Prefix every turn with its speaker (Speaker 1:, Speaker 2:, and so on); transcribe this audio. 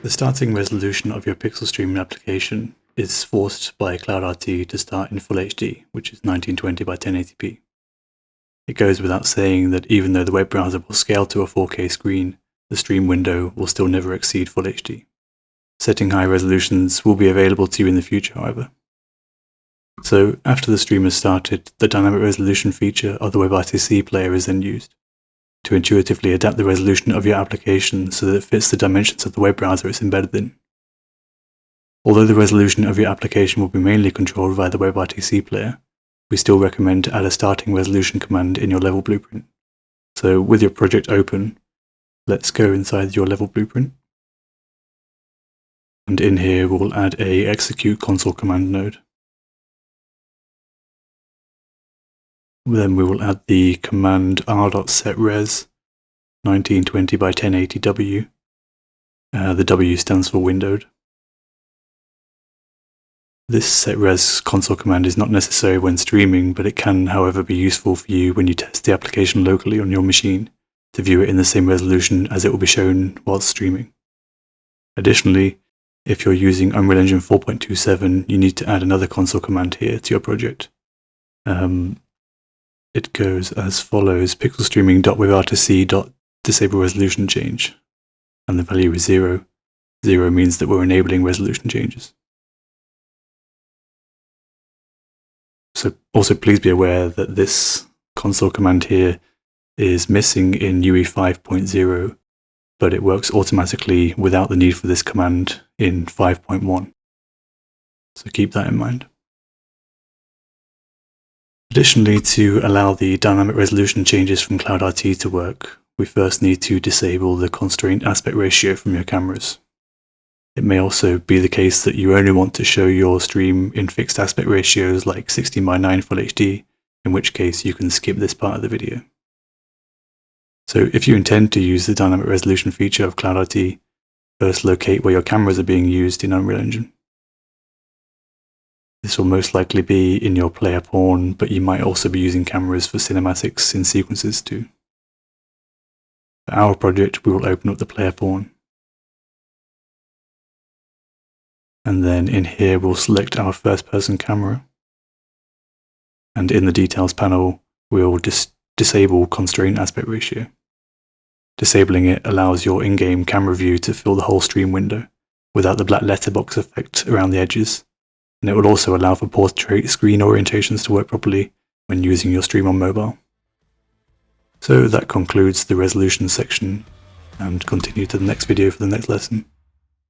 Speaker 1: The starting resolution of your pixel streaming application is forced by CloudRT to start in Full HD, which is 1920 by 1080p. It goes without saying that even though the web browser will scale to a 4K screen, the stream window will still never exceed Full HD. Setting high resolutions will be available to you in the future, however. So after the stream has started, the dynamic resolution feature of the WebRTC player is then used to intuitively adapt the resolution of your application so that it fits the dimensions of the web browser it's embedded in. Although the resolution of your application will be mainly controlled via the WebRTC player, we still recommend to add a starting resolution command in your level blueprint. So with your project open, let's go inside your level blueprint. And in here we'll add a execute console command node. Then we will add the command r.setRes 1920 by 1080w. The W stands for windowed. This setRes console command is not necessary when streaming, but it can, however, be useful for you when you test the application locally on your machine to view it in the same resolution as it will be shown whilst streaming. Additionally, if you're using Unreal Engine 4.27, you need to add another console command here to your project. It goes as follows: pixelstreaming.webRTC.disable resolution change, and the value is 0. 0 means that we're enabling resolution changes. So also please be aware that this console command here is missing in UE 5.0, but it works automatically without the need for this command in 5.1. So keep that in mind. Additionally, to allow the dynamic resolution changes from CloudRT to work, we first need to disable the constraint aspect ratio from your cameras. It may also be the case that you only want to show your stream in fixed aspect ratios like 16:9 Full HD, in which case you can skip this part of the video. So if you intend to use the dynamic resolution feature of CloudRT, first locate where your cameras are being used in Unreal Engine. This will most likely be in your player pawn, but you might also be using cameras for cinematics in sequences too. For our project, we will open up the player pawn. And then in here, we'll select our first-person camera. And in the details panel, we'll disable constraint aspect ratio. Disabling it allows your in-game camera view to fill the whole stream window without the black letterbox effect around the edges. And it will also allow for portrait screen orientations to work properly when using your stream on mobile. So that concludes the resolution section, and continue to the next video for the next lesson.